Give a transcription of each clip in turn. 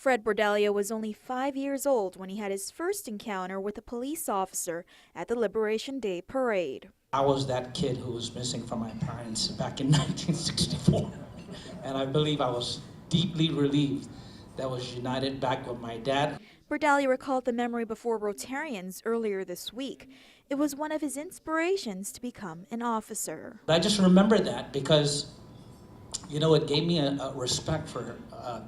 Fred Bordallo was only 5 years old when he had his first encounter with a police officer at the Liberation Day parade. I was that kid who was missing from my parents back in 1964, and I believe I was deeply relieved that I was united back with my dad. Bordallo recalled the memory before Rotarians earlier this week. It was one of his inspirations to become an officer. But I just remember that because, you know, it gave me a respect for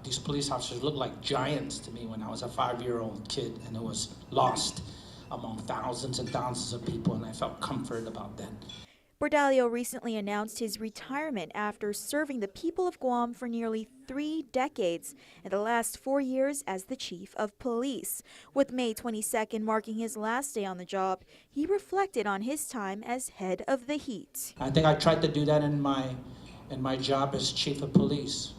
these police officers. Looked like giants to me when I was a 5-year-old kid and it was lost among thousands and thousands of people, and I felt comfort about that. Bordallo recently announced his retirement after serving the people of Guam for nearly 3 decades and the last 4 years as the chief of police. With May 22nd marking his last day on the job, he reflected on his time as head of the heat. I think I tried to do that in my job as chief of police,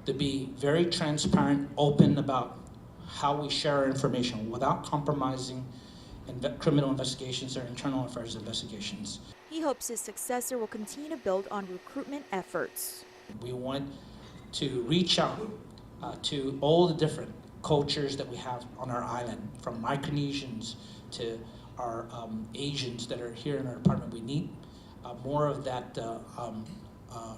to be very transparent, open about how we share our information without compromising criminal investigations or internal affairs investigations. He hopes his successor will continue to build on recruitment efforts. We want to reach out to all the different cultures that we have on our island, from Micronesians to our Asians that are here in our department. We need more of that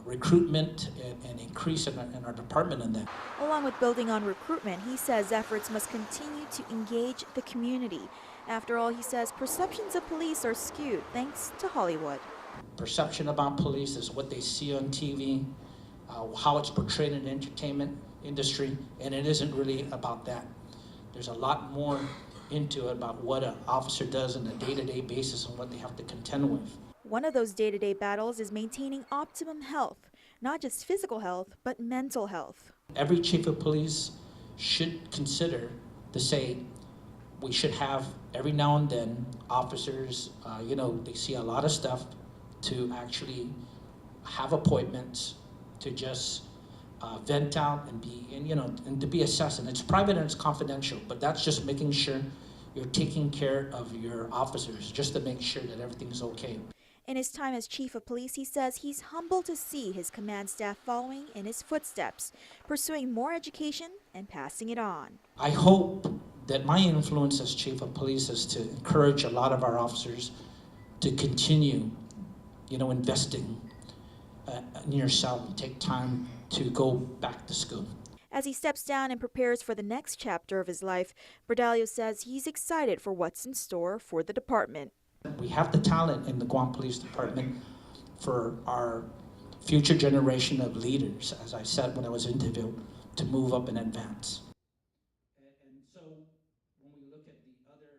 recruitment and increase in our department in that. Along with building on recruitment, he says efforts must continue to engage the community. After all, he says perceptions of police are skewed thanks to Hollywood. Perception about police is what they see on TV, how it's portrayed in the entertainment industry, and it isn't really about that. There's a lot more into it about what an officer does on a day-to-day basis and what they have to contend with. One of those day-to-day battles is maintaining optimum health, not just physical health, but mental health. Every chief of police should consider to say we should have every now and then officers, they see a lot of stuff, to actually have appointments, to just vent out and to be assessed. And it's private and it's confidential, but that's just making sure you're taking care of your officers, just to make sure that everything's okay. In his time as chief of police, he says he's humbled to see his command staff following in his footsteps, pursuing more education and passing it on. I hope that my influence as chief of police is to encourage a lot of our officers to continue, investing in yourself and take time to go back to school. As he steps down and prepares for the next chapter of his life, Bordallo says he's excited for what's in store for the department. We have the talent in the Guam Police Department for our future generation of leaders, as I said when I was interviewed, to move up and advance. And so when we look at the other